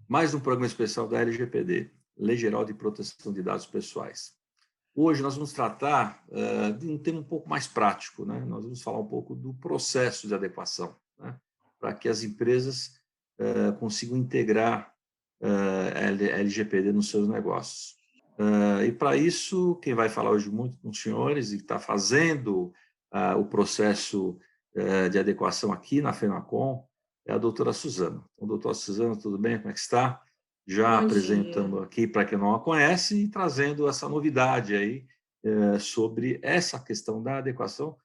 mais um programa especial da LGPD, Lei Geral de Proteção de Dados Pessoais. Hoje nós vamos tratar de um tema um pouco mais prático, né? Nós vamos falar um pouco do processo de adequação, né? Para que as empresas consigam integrar a LGPD nos seus negócios. E para isso, quem vai falar hoje muito com os senhores e está fazendo o processo de adequação aqui na FENACOM é a doutora Suzana. Então, doutora Suzana, tudo bem? Como é que está? Já Bom apresentando dia. aqui para quem não a conhece e trazendo essa novidade aí sobre essa questão da adequação,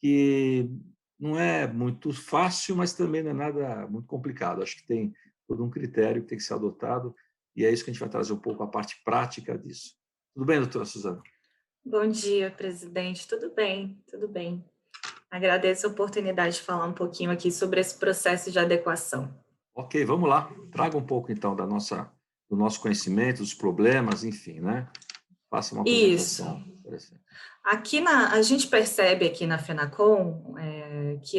que não é muito fácil, mas também não é nada muito complicado. Acho que tem todo um critério que tem que ser adotado e é isso que a gente vai trazer um pouco a parte prática disso. Tudo bem, doutora Suzana? Bom dia, presidente. Tudo bem, tudo bem. Agradeço a oportunidade de falar um pouquinho aqui sobre esse processo de adequação. Ok, vamos lá. Traga um pouco, então, do nosso conhecimento, dos problemas, enfim, né? Faça uma Isso. apresentação interessante. A gente percebe aqui na FENACOM que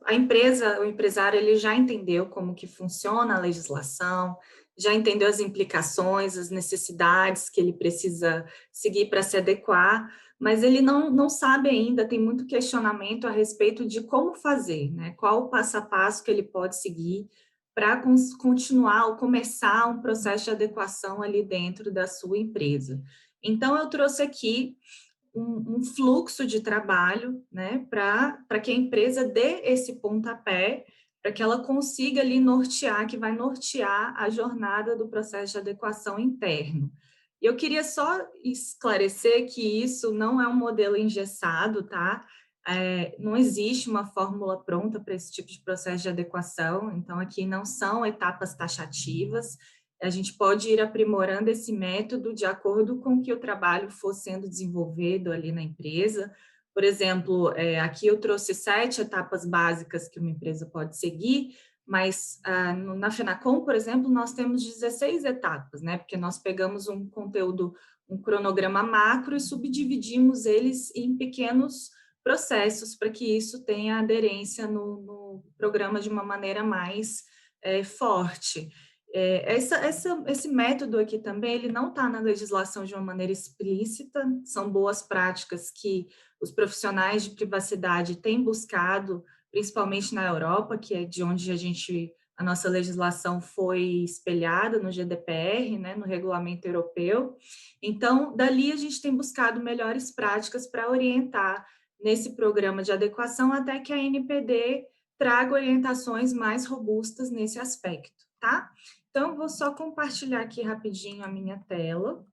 a empresa, o empresário, ele já entendeu como que funciona a legislação, já entendeu as implicações, as necessidades que ele precisa seguir para se adequar, mas ele não sabe ainda, tem muito questionamento a respeito de como fazer, né? Qual o passo a passo que ele pode seguir para continuar ou começar um processo de adequação ali dentro da sua empresa. Então, eu trouxe aqui um fluxo de trabalho, né, para que a empresa dê esse pontapé, para que ela consiga ali nortear, que vai nortear a jornada do processo de adequação interno. Eu queria só esclarecer que isso não é um modelo engessado, tá? Não existe uma fórmula pronta para esse tipo de processo de adequação, então aqui não são etapas taxativas, a gente pode ir aprimorando esse método de acordo com que o trabalho for sendo desenvolvido ali na empresa. Por exemplo, aqui eu trouxe 7 etapas básicas que uma empresa pode seguir, mas na FENACOM, por exemplo, nós temos 16 etapas, né? Porque nós pegamos um conteúdo, um cronograma macro e subdividimos eles em pequenos processos para que isso tenha aderência no programa de uma maneira mais forte. Esse método aqui também, ele não está na legislação de uma maneira explícita, são boas práticas que os profissionais de privacidade têm buscado, principalmente na Europa, que é de onde a nossa legislação foi espelhada no GDPR, né, no regulamento europeu. Então, dali a gente tem buscado melhores práticas para orientar nesse programa de adequação até que a NPD traga orientações mais robustas nesse aspecto, tá? Então, vou só compartilhar aqui rapidinho a minha tela,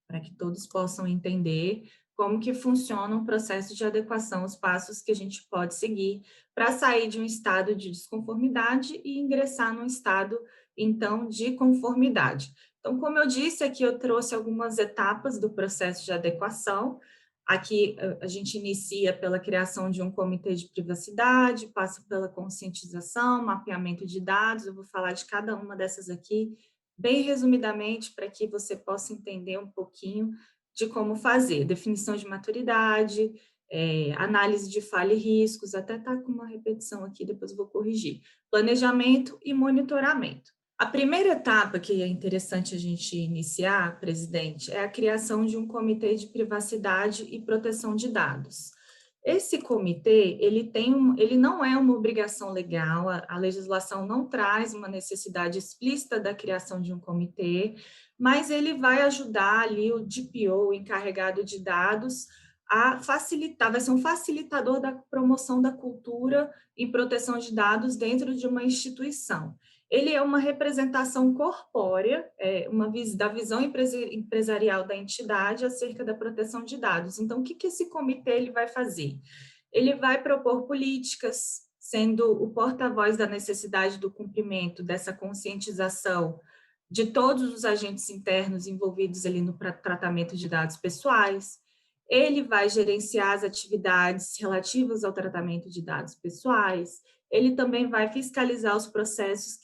para que todos possam entender como que funciona um processo de adequação, os passos que a gente pode seguir para sair de um estado de desconformidade e ingressar num estado, então, de conformidade. Então, como eu disse, aqui eu trouxe algumas etapas do processo de adequação. Aqui a gente inicia pela criação de um comitê de privacidade, passa pela conscientização, mapeamento de dados, eu vou falar de cada uma dessas aqui, bem resumidamente, para que você possa entender um pouquinho de como fazer. Definição de maturidade, análise de falha e riscos, até está com uma repetição aqui, depois eu vou corrigir. Planejamento e monitoramento. A primeira etapa que é interessante a gente iniciar, presidente, é a criação de um comitê de privacidade e proteção de dados. Esse comitê, ele não é uma obrigação legal, a legislação não traz uma necessidade explícita da criação de um comitê, mas ele vai ajudar ali o DPO, o encarregado de dados, a facilitar, vai ser um facilitador da promoção da cultura em proteção de dados dentro de uma instituição. Ele é uma representação corpórea, da visão empresarial da entidade acerca da proteção de dados. Então, o que esse comitê ele vai fazer? Ele vai propor políticas, sendo o porta-voz da necessidade do cumprimento dessa conscientização de todos os agentes internos envolvidos ali no tratamento de dados pessoais. Ele vai gerenciar as atividades relativas ao tratamento de dados pessoais. Ele também vai fiscalizar os processos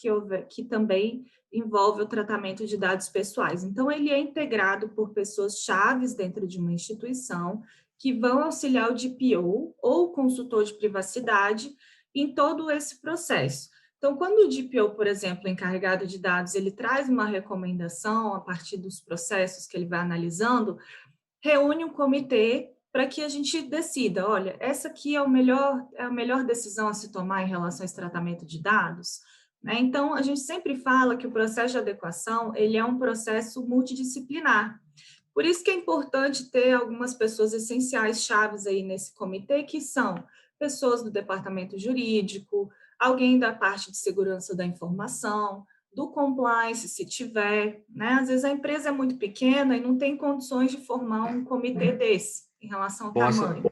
que também envolvem o tratamento de dados pessoais. Então, ele é integrado por pessoas chaves dentro de uma instituição que vão auxiliar o DPO ou o consultor de privacidade em todo esse processo. Então, quando o DPO, por exemplo, o encarregado de dados, ele traz uma recomendação a partir dos processos que ele vai analisando, reúne um comitê para que a gente decida, olha, essa aqui é a melhor decisão a se tomar em relação a esse tratamento de dados, né? Então, a gente sempre fala que o processo de adequação, ele é um processo multidisciplinar. Por isso que é importante ter algumas pessoas essenciais, chaves aí nesse comitê, que são pessoas do departamento jurídico, alguém da parte de segurança da informação, do compliance, se tiver, né? Às vezes a empresa é muito pequena e não tem condições de formar um comitê desse, em relação ao Bom, tamanho.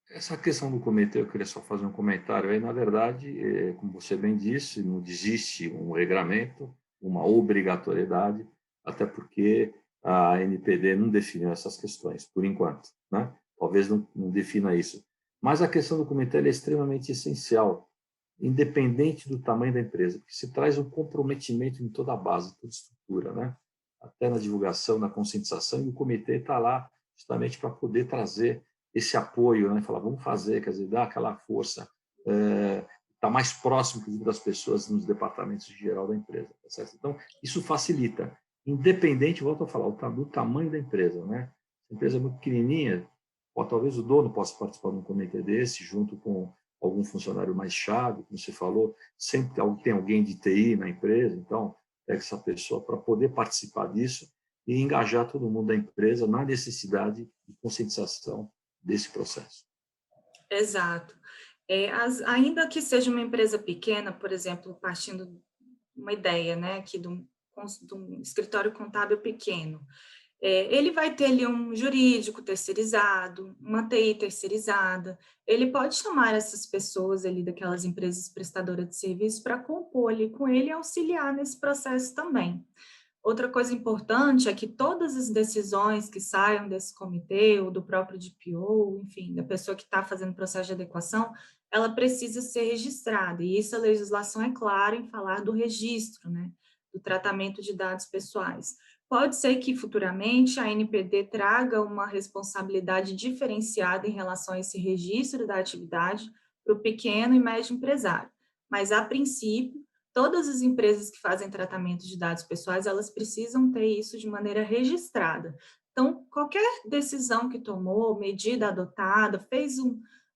essa questão do comitê, eu queria só fazer um comentário aí. Na verdade, como você bem disse, não existe um regramento, uma obrigatoriedade, até porque a NPD não definiu essas questões, por enquanto, né? Talvez não defina isso. Mas a questão do comitê é extremamente essencial, independente do tamanho da empresa, porque se traz um comprometimento em toda a base, toda a estrutura, né? Até na divulgação, na conscientização, e o comitê está lá justamente para poder trazer esse apoio, né? Falar, vamos fazer, quer dizer, dar aquela força, está mais próximo das pessoas nos departamentos de geral da empresa, tá certo? Então, isso facilita, independente, volto a falar, do tamanho da empresa, né? Se a empresa é muito pequenininha, ou talvez o dono possa participar de um comitê desse, junto com algum funcionário mais chave, como você falou, sempre tem alguém de TI na empresa, então, pega essa pessoa para poder participar disso e engajar todo mundo da empresa na necessidade de conscientização desse processo. Exato. Ainda que seja uma empresa pequena, por exemplo, partindo de uma ideia, né, aqui de um escritório contábil pequeno, ele vai ter ali um jurídico terceirizado, uma TI terceirizada, ele pode chamar essas pessoas ali daquelas empresas prestadoras de serviço para compor ali com ele e auxiliar nesse processo também. Outra coisa importante é que todas as decisões que saiam desse comitê, ou do próprio DPO, enfim, da pessoa que está fazendo o processo de adequação, ela precisa ser registrada, e isso a legislação é clara em falar do registro, né, do tratamento de dados pessoais. Pode ser que futuramente a NPD traga uma responsabilidade diferenciada em relação a esse registro da atividade para o pequeno e médio empresário, mas a princípio, todas as empresas que fazem tratamento de dados pessoais, elas precisam ter isso de maneira registrada. Então, qualquer decisão que tomou, medida adotada,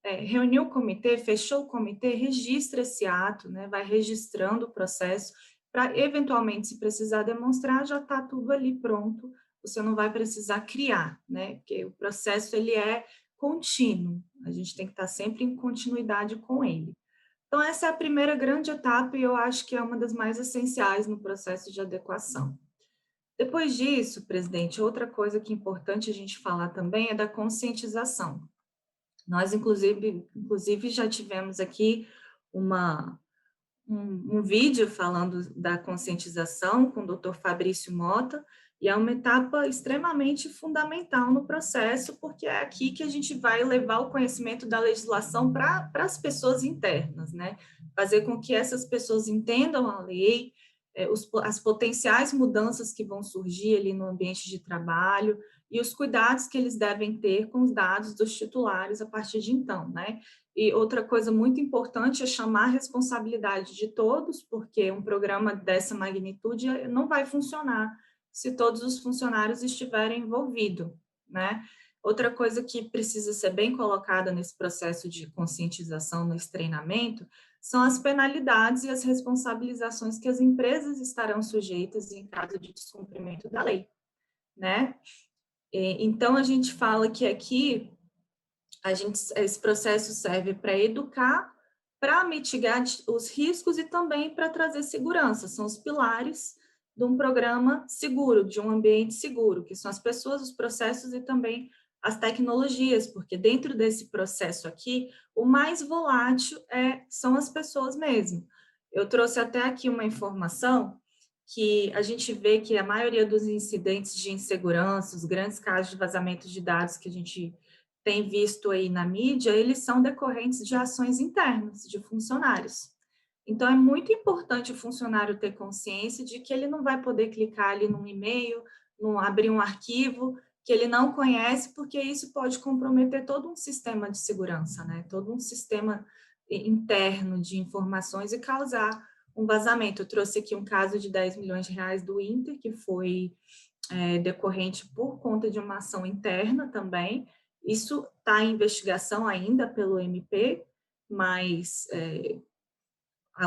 reuniu o comitê, fechou o comitê, registra esse ato, né, vai registrando o processo, para, eventualmente, se precisar demonstrar, já está tudo ali pronto, você não vai precisar criar, né, porque o processo, ele é contínuo, a gente tem que estar sempre em continuidade com ele. Então, essa é a primeira grande etapa e eu acho que é uma das mais essenciais no processo de adequação. Depois disso, presidente, outra coisa que é importante a gente falar também é da conscientização. Nós, inclusive já tivemos aqui um vídeo falando da conscientização com o Dr. Fabrício Mota, e é uma etapa extremamente fundamental no processo, porque é aqui que a gente vai levar o conhecimento da legislação para as pessoas internas, né? Fazer com que essas pessoas entendam a lei, as potenciais mudanças que vão surgir ali no ambiente de trabalho e os cuidados que eles devem ter com os dados dos titulares a partir de então, né? E outra coisa muito importante é chamar a responsabilidade de todos, porque um programa dessa magnitude não vai funcionar se todos os funcionários estiverem envolvidos, né? Outra coisa que precisa ser bem colocada nesse processo de conscientização, nesse treinamento, são as penalidades e as responsabilizações que as empresas estarão sujeitas em caso de descumprimento da lei, né? Então, a gente fala que aqui esse processo serve para educar, para mitigar os riscos e também para trazer segurança. São os pilares de um programa seguro, de um ambiente seguro, que são as pessoas, os processos e também as tecnologias, porque dentro desse processo aqui, o mais volátil são as pessoas mesmo. Eu trouxe até aqui uma informação que a gente vê que a maioria dos incidentes de insegurança, os grandes casos de vazamento de dados que a gente tem visto aí na mídia, eles são decorrentes de ações internas de funcionários. Então, é muito importante o funcionário ter consciência de que ele não vai poder clicar ali num e-mail, abrir um arquivo que ele não conhece, porque isso pode comprometer todo um sistema de segurança, né? Todo um sistema interno de informações e causar um vazamento. Eu trouxe aqui um caso de 10 milhões de reais do Inter, que foi decorrente por conta de uma ação interna também. Isso está em investigação ainda pelo MP, mas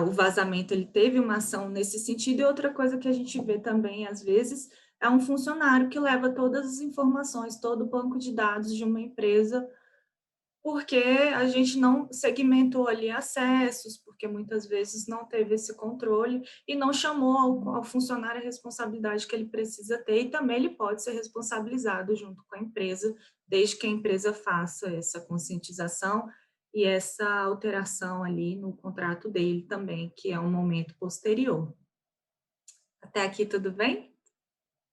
o vazamento ele teve uma ação nesse sentido. E outra coisa que a gente vê também, às vezes, é um funcionário que leva todas as informações, todo o banco de dados de uma empresa, porque a gente não segmentou ali acessos, porque muitas vezes não teve esse controle e não chamou ao funcionário a responsabilidade que ele precisa ter, e também ele pode ser responsabilizado junto com a empresa, desde que a empresa faça essa conscientização e essa alteração ali no contrato dele também, que é um momento posterior. Até aqui tudo bem?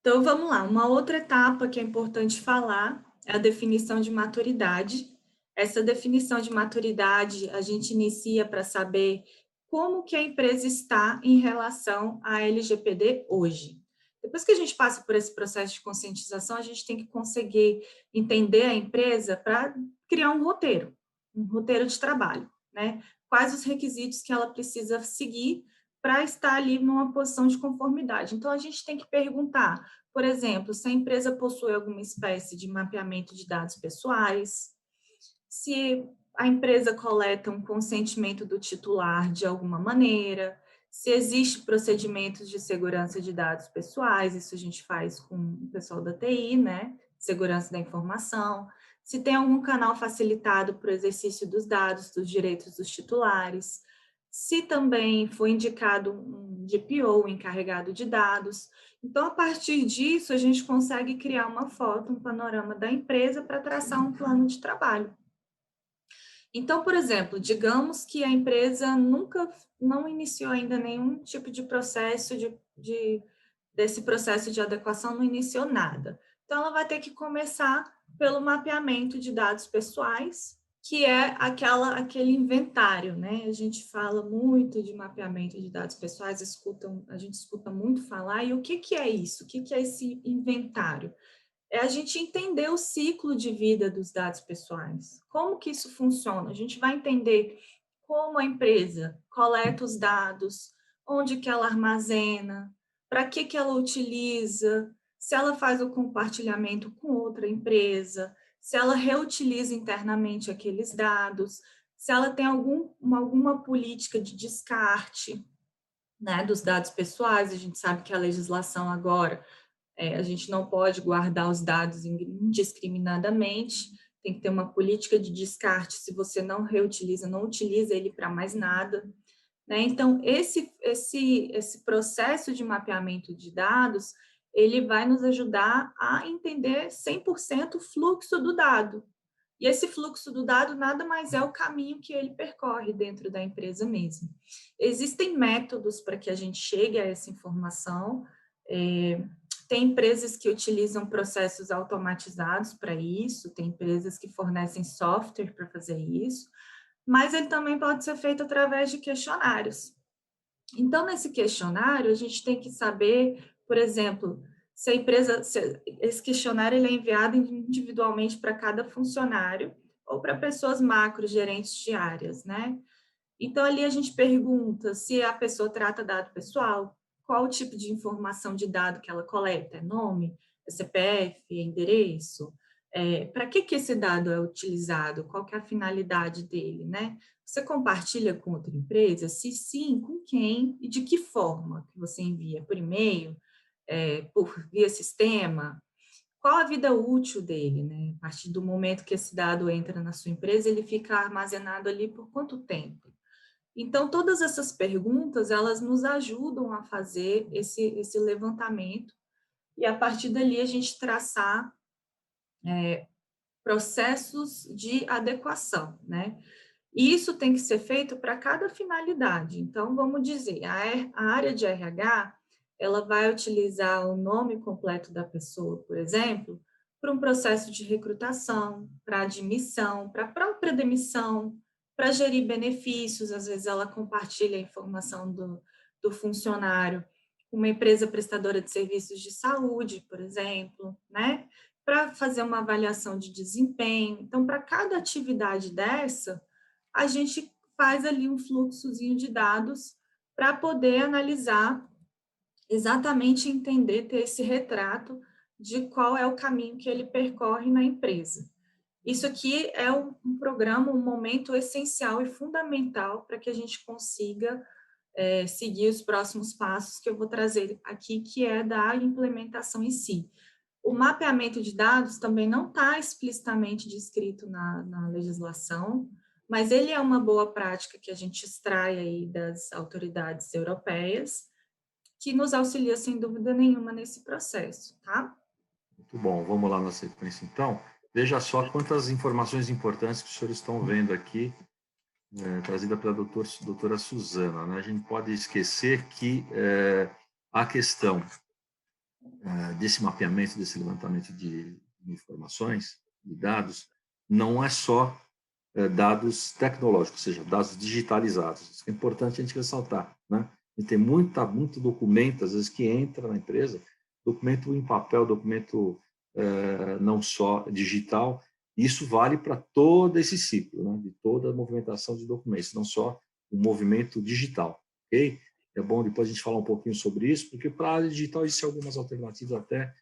Então vamos lá, uma outra etapa que é importante falar é a definição de maturidade. Essa definição de maturidade a gente inicia para saber como que a empresa está em relação à LGPD hoje. Depois que a gente passa por esse processo de conscientização, a gente tem que conseguir entender a empresa para criar um roteiro de trabalho, né? Quais os requisitos que ela precisa seguir para estar ali numa posição de conformidade. Então, a gente tem que perguntar, por exemplo, se a empresa possui alguma espécie de mapeamento de dados pessoais, se a empresa coleta um consentimento do titular de alguma maneira, se existe procedimentos de segurança de dados pessoais, isso a gente faz com o pessoal da TI, né? Segurança da informação, se tem algum canal facilitado para o exercício dos dados, dos direitos dos titulares, se também foi indicado um DPO, um encarregado de dados. Então, a partir disso, a gente consegue criar uma foto, um panorama da empresa para traçar um plano de trabalho. Então, por exemplo, digamos que a empresa não iniciou ainda nenhum tipo de processo desse processo de adequação, não iniciou nada. Então, ela vai ter que começar pelo mapeamento de dados pessoais, que é aquele inventário, né? A gente fala muito de mapeamento de dados pessoais, a gente escuta muito falar, e o que é isso? O que é esse inventário? É a gente entender o ciclo de vida dos dados pessoais. Como que isso funciona? A gente vai entender como a empresa coleta os dados, onde que ela armazena, para que ela utiliza, se ela faz o compartilhamento com outra empresa, se ela reutiliza internamente aqueles dados, se ela tem alguma política de descarte, né, dos dados pessoais. A gente sabe que a legislação agora a gente não pode guardar os dados indiscriminadamente, tem que ter uma política de descarte. Se você não reutiliza, não utiliza ele para mais nada, né? Então, esse processo de mapeamento de dados, ele vai nos ajudar a entender 100% o fluxo do dado. E esse fluxo do dado nada mais é o caminho que ele percorre dentro da empresa mesmo. Existem métodos para que a gente chegue a essa informação. Tem empresas que utilizam processos automatizados para isso, tem empresas que fornecem software para fazer isso, mas ele também pode ser feito através de questionários. Então, nesse questionário, a gente tem que saber, por exemplo, se esse questionário ele é enviado individualmente para cada funcionário ou para pessoas macro, gerentes de áreas, né? Então, ali a gente pergunta se a pessoa trata dado pessoal, qual o tipo de informação de dado que ela coleta, é nome, é CPF, é endereço, para que esse dado é utilizado, qual que é a finalidade dele, né? Você compartilha com outra empresa? Se sim, com quem e de que forma que você envia? Por e-mail, por via sistema? Qual a vida útil dele, né? A partir do momento que esse dado entra na sua empresa, ele fica armazenado ali por quanto tempo? Então, todas essas perguntas, elas nos ajudam a fazer esse levantamento e, a partir dali, a gente traçar processos de adequação, né? E isso tem que ser feito para cada finalidade. Então, vamos dizer, a área de RH, ela vai utilizar o nome completo da pessoa, por exemplo, para um processo de recrutação, para admissão, para a própria demissão, para gerir benefícios. Às vezes, ela compartilha a informação do funcionário com uma empresa prestadora de serviços de saúde, por exemplo, né? Para fazer uma avaliação de desempenho. Então, para cada atividade dessa, a gente faz ali um fluxozinho de dados para poder analisar exatamente, entender, ter esse retrato de qual é o caminho que ele percorre na empresa. Isso aqui é um programa, um momento essencial e fundamental para que a gente consiga seguir os próximos passos que eu vou trazer aqui, que é da implementação em si. O mapeamento de dados também não está explicitamente descrito na legislação, mas ele é uma boa prática que a gente extrai aí das autoridades europeias, que nos auxilia, sem dúvida nenhuma, nesse processo, tá? Muito bom, vamos lá na sequência, então. Veja só quantas informações importantes que os senhores estão vendo aqui, trazida pela doutora Suzana, né? A gente pode esquecer que a questão desse mapeamento, desse levantamento de informações, de dados, não é só dados tecnológicos, ou seja, dados digitalizados. Isso é importante a gente ressaltar, né? E tem muito documento, às vezes, que entra na empresa, documento em papel, documento não só digital. Isso vale para todo esse ciclo, né? De toda a movimentação de documentos, não só o movimento digital, ok? É bom depois a gente falar um pouquinho sobre isso, porque para a área digital existem algumas alternativas até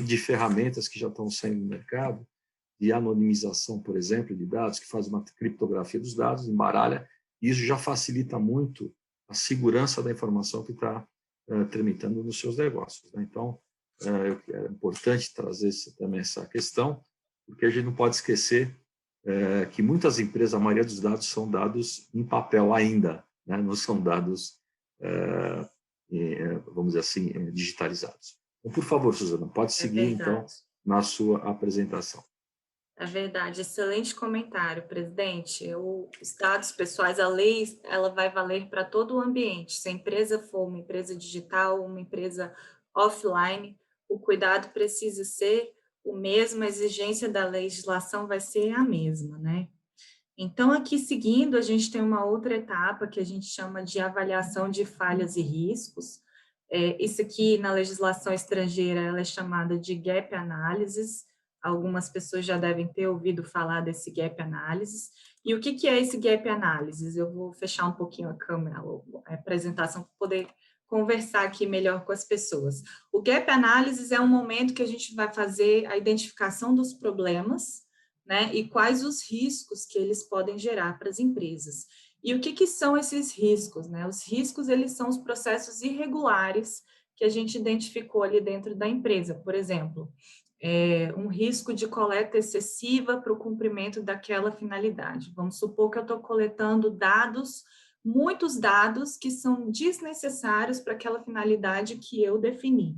de ferramentas que já estão saindo no mercado, de anonimização, por exemplo, de dados, que faz uma criptografia dos dados, embaralha, e isso já facilita muito a segurança da informação que está tramitando nos seus negócios, né? Então, é importante trazer também essa questão, porque a gente não pode esquecer que muitas empresas, a maioria dos dados são dados em papel ainda, né? Não são dados, vamos dizer assim, digitalizados. Então, por favor, Suzana, pode seguir, então, na sua apresentação. É verdade, excelente comentário, presidente. Os dados pessoais, a lei, ela vai valer para todo o ambiente. Se a empresa for uma empresa digital, uma empresa offline, o cuidado precisa ser o mesmo, a exigência da legislação vai ser a mesma, né? Então, aqui seguindo, a gente tem uma outra etapa que a gente chama de avaliação de falhas e riscos. Isso aqui, na legislação estrangeira, ela é chamada de gap analysis. Algumas pessoas já devem ter ouvido falar desse gap analysis. E o que é esse gap analysis? Eu vou fechar um pouquinho a câmera, a apresentação, para poder conversar aqui melhor com as pessoas. O gap analysis é um momento que a gente vai fazer a identificação dos problemas, né, e quais os riscos que eles podem gerar para as empresas. E o que são esses riscos, né? Os riscos, eles são os processos irregulares que a gente identificou ali dentro da empresa. Por exemplo, um risco de coleta excessiva para o cumprimento daquela finalidade. Vamos supor que eu estou coletando dados, muitos dados que são desnecessários para aquela finalidade que eu defini.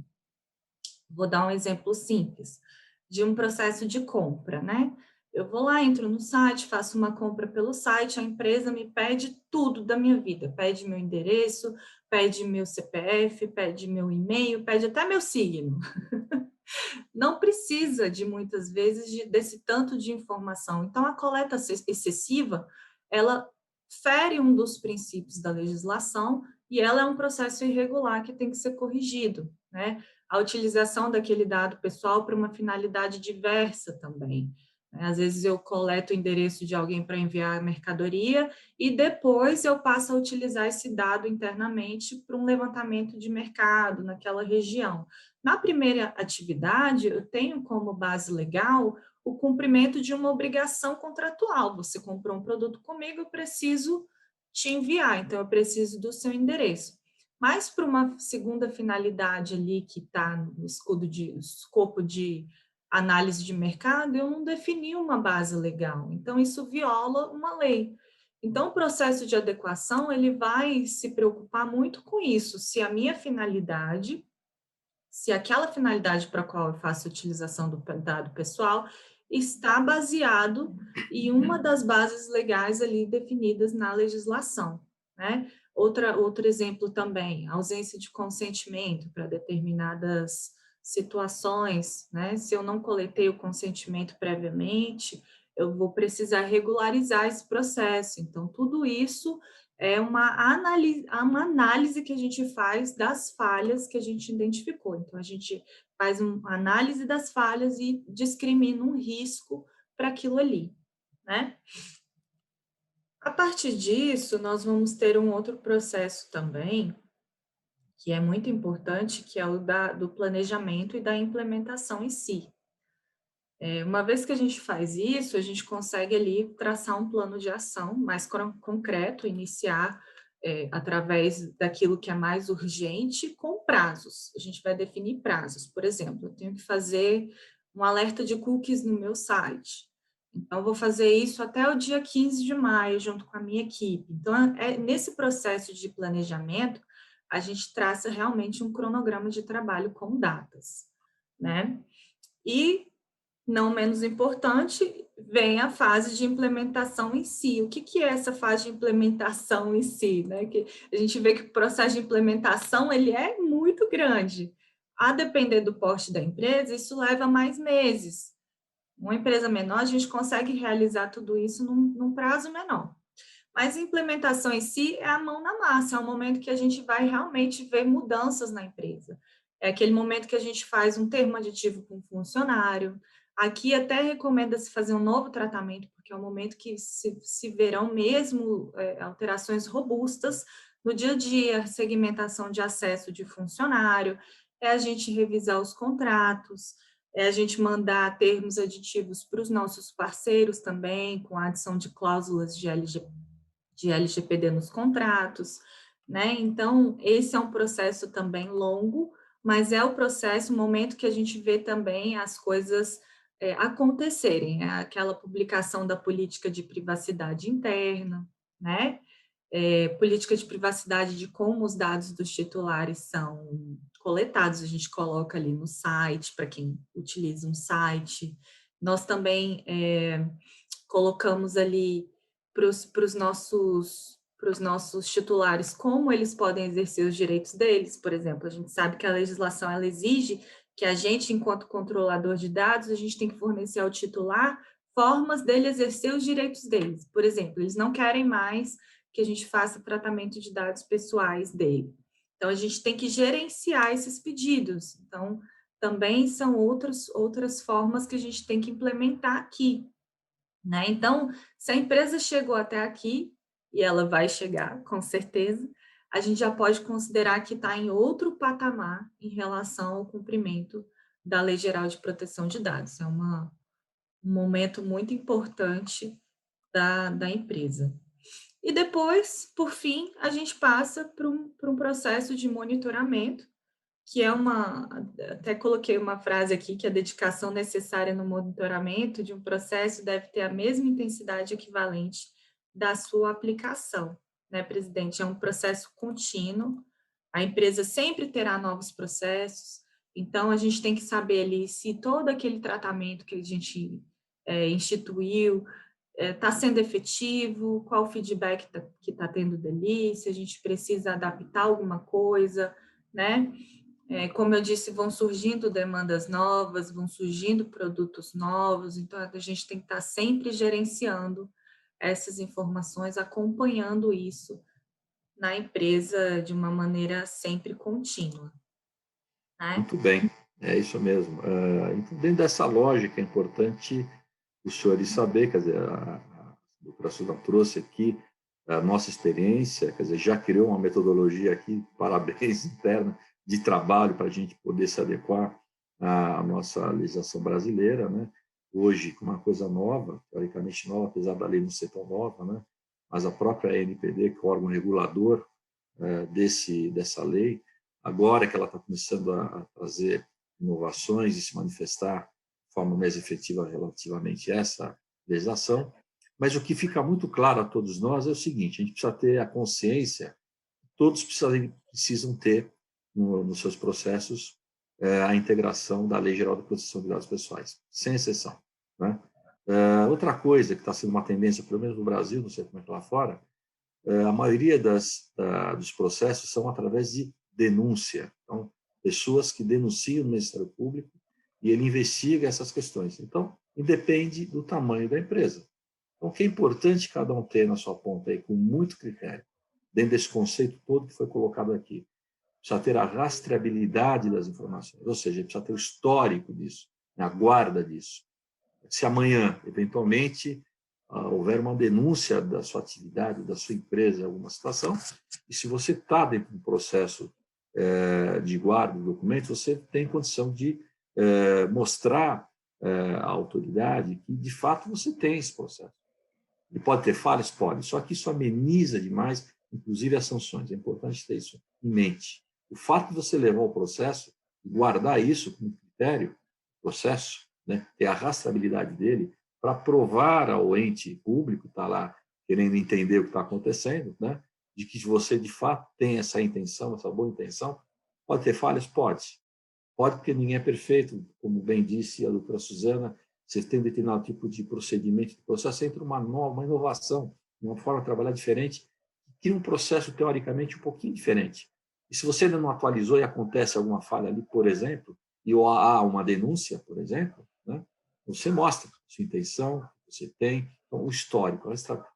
Vou dar um exemplo simples de um processo de compra, né? Eu vou lá, entro no site, faço uma compra pelo site, a empresa me pede tudo da minha vida, pede meu endereço, pede meu CPF, pede meu e-mail, pede até meu signo. Não precisa de muitas vezes desse tanto de informação. Então, a coleta excessiva, ela fere um dos princípios da legislação e ela é um processo irregular que tem que ser corrigido, né? A utilização daquele dado pessoal para uma finalidade diversa também. Às vezes eu coleto o endereço de alguém para enviar a mercadoria e depois eu passo a utilizar esse dado internamente para um levantamento de mercado naquela região. Na primeira atividade, eu tenho como base legal o cumprimento de uma obrigação contratual. Você comprou um produto comigo, eu preciso te enviar, então eu preciso do seu endereço. Mas para uma segunda finalidade ali que está no escopo de análise de mercado, eu não defini uma base legal. Então isso viola uma lei. Então o processo de adequação, ele vai se preocupar muito com isso, se a minha finalidade, se aquela finalidade para a qual eu faço a utilização do dado pessoal está baseado em uma das bases legais ali definidas na legislação, né? Outro exemplo também, ausência de consentimento para determinadas situações, né? Se eu não coletei o consentimento previamente, eu vou precisar regularizar esse processo. Então, tudo isso é uma análise que a gente faz das falhas que a gente identificou. Então, a gente faz uma análise das falhas e discrimina um risco para aquilo ali, né? A partir disso, nós vamos ter um outro processo também, que é muito importante, que é o do planejamento e da implementação em si. Uma vez que a gente faz isso, a gente consegue ali traçar um plano de ação mais concreto, iniciar através daquilo que é mais urgente, com prazos. A gente vai definir prazos. Por exemplo, eu tenho que fazer um alerta de cookies no meu site. Então, eu vou fazer isso até o dia 15 de maio, junto com a minha equipe. Então, nesse processo de planejamento, a gente traça realmente um cronograma de trabalho com datas, né? E não menos importante, vem a fase de implementação em si. O que é essa fase de implementação em si? Né? Que a gente vê que o processo de implementação ele é muito grande. A depender do porte da empresa, isso leva mais meses. Uma empresa menor, a gente consegue realizar tudo isso num prazo menor. Mas a implementação em si é a mão na massa, é o momento que a gente vai realmente ver mudanças na empresa. É aquele momento que a gente faz um termo aditivo com o funcionário. Aqui até recomenda-se fazer um novo tratamento, porque é um momento que se verão mesmo alterações robustas no dia a dia, segmentação de acesso de funcionário, é a gente revisar os contratos, é a gente mandar termos aditivos para os nossos parceiros também, com a adição de cláusulas de LGPD nos contratos, né? Então, esse é um processo também longo, mas é o processo, o momento que a gente vê também as coisas acontecerem, aquela publicação da política de privacidade interna, né? Política de privacidade de como os dados dos titulares são coletados, a gente coloca ali no site, para quem utiliza um site. Nós também colocamos ali para os nossos titulares como eles podem exercer os direitos deles. Por exemplo, a gente sabe que a legislação ela exige que a gente, enquanto controlador de dados, a gente tem que fornecer ao titular formas dele exercer os direitos deles. Por exemplo, eles não querem mais que a gente faça tratamento de dados pessoais dele. Então, a gente tem que gerenciar esses pedidos. Então, também são outras formas que a gente tem que implementar aqui, né? Então, se a empresa chegou até aqui, e ela vai chegar, com certeza, a gente já pode considerar que está em outro patamar em relação ao cumprimento da Lei Geral de Proteção de Dados. É um momento muito importante da empresa. E depois, por fim, a gente passa para um processo de monitoramento, que é até coloquei uma frase aqui, que a dedicação necessária no monitoramento de um processo deve ter a mesma intensidade equivalente da sua aplicação, né, presidente? É um processo contínuo, a empresa sempre terá novos processos, então a gente tem que saber ali se todo aquele tratamento que a gente instituiu está sendo efetivo, qual o feedback que está tendo dali, se a gente precisa adaptar alguma coisa, né? Como eu disse, vão surgindo demandas novas, vão surgindo produtos novos, então a gente tem que estar sempre gerenciando essas informações, acompanhando isso na empresa de uma maneira sempre contínua, né? Muito bem, é isso mesmo. Então, dentro dessa lógica, é importante os senhores saber, quer dizer, a doutora Suzana trouxe aqui a nossa experiência, quer dizer, já criou uma metodologia aqui, parabéns, interna, de trabalho para a gente poder se adequar à nossa legislação brasileira, né? Hoje, com uma coisa nova, teoricamente nova, apesar da lei não ser tão nova, né? Mas a própria ANPD, que é o órgão regulador dessa lei, agora que ela está começando a trazer inovações e se manifestar de forma mais efetiva relativamente a essa legislação, mas o que fica muito claro a todos nós é o seguinte: a gente precisa ter a consciência, todos precisam ter nos seus processos a integração da Lei Geral de Proteção de Dados Pessoais, sem exceção, né? Outra coisa que está sendo uma tendência, pelo menos no Brasil, não sei como é que lá fora, a maioria dos processos são através de denúncia. Então, pessoas que denunciam o Ministério Público e ele investiga essas questões. Então, independe do tamanho da empresa. Então, o que é importante cada um ter na sua ponta aí, com muito critério, dentro desse conceito todo que foi colocado aqui. Precisa ter a rastreabilidade das informações, ou seja, precisa ter o histórico disso, a guarda disso. Se amanhã, eventualmente, houver uma denúncia da sua atividade, da sua empresa em alguma situação, e se você está dentro de um processo de guarda de documentos, você tem condição de mostrar à autoridade que, de fato, você tem esse processo. E pode ter falhas? Pode, só que isso ameniza demais, inclusive as sanções. É importante ter isso em mente. O fato de você levar o processo e guardar isso como critério, processo, né, ter a rastreabilidade dele, para provar ao ente público que está lá querendo entender o que está acontecendo, né, de que você, de fato, tem essa intenção, essa boa intenção. Pode ter falhas? Pode. Pode, porque ninguém é perfeito, como bem disse a doutora Suzana, você tem um determinado tipo de procedimento, de processo, entra uma inovação, uma forma de trabalhar diferente, cria um processo, teoricamente, um pouquinho diferente. E se você ainda não atualizou e acontece alguma falha ali, por exemplo, e há uma denúncia, por exemplo, né, você mostra a sua intenção, você tem. Então, o histórico,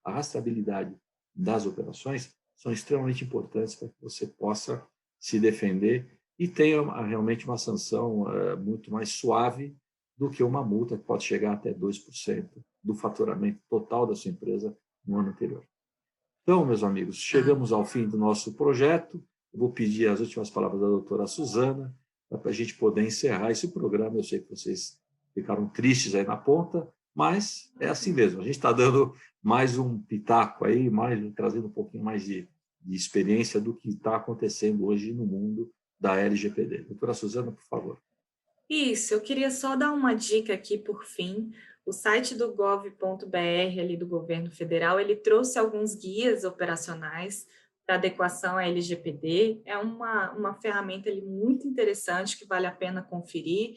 a rastreabilidade das operações são extremamente importantes para que você possa se defender e tenha realmente uma sanção muito mais suave do que uma multa que pode chegar até 2% do faturamento total da sua empresa no ano anterior. Então, meus amigos, chegamos ao fim do nosso projeto. Eu vou pedir as últimas palavras da doutora Suzana para a gente poder encerrar esse programa. Eu sei que vocês ficaram tristes aí na ponta, mas é assim mesmo. A gente está dando mais um pitaco aí, trazendo um pouquinho mais de experiência do que está acontecendo hoje no mundo da LGPD. Doutora Suzana, por favor. Isso, eu queria só dar uma dica aqui por fim. O site do gov.br, ali do governo federal, ele trouxe alguns guias operacionais para adequação à LGPD. É uma ferramenta ali muito interessante que vale a pena conferir.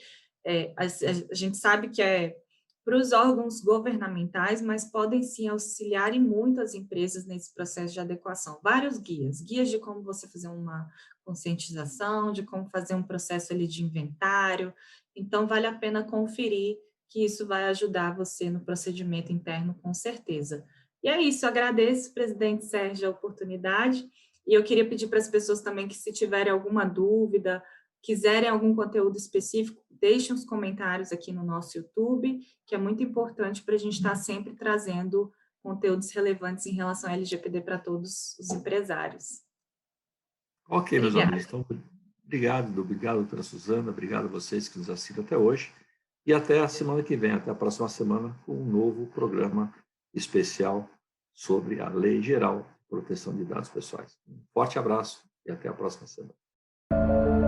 A gente sabe que é para os órgãos governamentais, mas podem sim auxiliar e muito as empresas nesse processo de adequação. Vários guias de como você fazer uma conscientização, de como fazer um processo ali de inventário. Então, vale a pena conferir, que isso vai ajudar você no procedimento interno, com certeza. E é isso, eu agradeço, presidente Sérgio, a oportunidade, e eu queria pedir para as pessoas também que, se tiverem alguma dúvida, quiserem algum conteúdo específico, deixem os comentários aqui no nosso YouTube, que é muito importante para a gente estar sempre trazendo conteúdos relevantes em relação ao LGPD para todos os empresários. Ok, meus Obrigada. amigos. Então, obrigado, doutora Suzana, obrigado a vocês que nos assistem até hoje. E até a semana que vem, até a próxima semana, com um novo programa especial sobre a Lei Geral de Proteção de Dados Pessoais. Um forte abraço e até a próxima semana.